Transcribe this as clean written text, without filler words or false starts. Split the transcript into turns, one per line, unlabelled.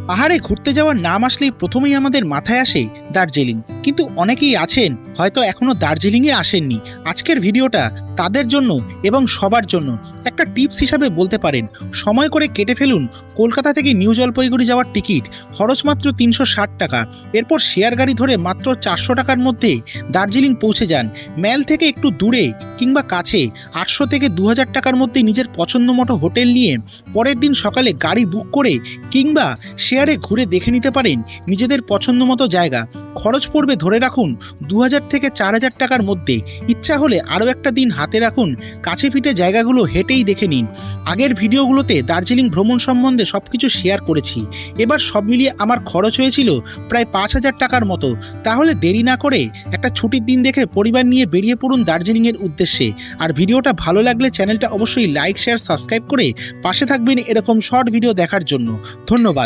পাহাড়ে ঘুরতে যাওয়ার নাম আসলেই প্রথমেই আমাদের মাথায় আসে দার্জিলিং। কিন্তু অনেকেই আছেন হয়তো এখনো দার্জিলিংয়ে আসেননি। আজকের ভিডিওটা তাদের জন্য এবং সবার জন্য একটা টিপস হিসাবে বলতে পারেন। সময় করে কেটে ফেলুন কলকাতা থেকে নিউ জলপাইগুড়ি যাওয়ার টিকিট, খরচ মাত্র ৩৬০ টাকা। এরপর শেয়ার গাড়ি ধরে মাত্র ৪০০ টাকার মধ্যে দার্জিলিং পৌঁছে যান। ম্যাল থেকে একটু দূরে কিংবা কাছে ৮০০ থেকে ২০০০ টাকার মধ্যে নিজের পছন্দ মতো হোটেল নিয়ে পরের দিন সকালে গাড়ি বুক করে কিংবা শেয়ারে ঘুরে দেখে নিতে পারেন নিজেদের পছন্দ মতো জায়গা। খরচ পড়বে ধরে রাখুন ২০০০ থেকে ৪০০০ টাকার মধ্যে। ইচ্ছা হলে আরও একটা দিন হাতে রাখুন, কাছে ফিটে জায়গাগুলো হেঁটেই দেখে নিন। আগের ভিডিওগুলোতে দার্জিলিং ভ্রমণ সম্বন্ধে সব কিছু শেয়ার করেছি। এবার সব মিলিয়ে আমার খরচ হয়েছিল প্রায় ৫০০০ টাকার মতো। তাহলে দেরি না করে একটা ছুটির দিন দেখে পরিবার নিয়ে বেরিয়ে পড়ুন দার্জিলিংয়ের উদ্দেশ্যে। আর ভিডিওটা ভালো লাগলে চ্যানেলটা অবশ্যই লাইক, শেয়ার, সাবস্ক্রাইব করে পাশে থাকবেন এরকম শর্ট ভিডিও দেখার জন্য। ধন্যবাদ।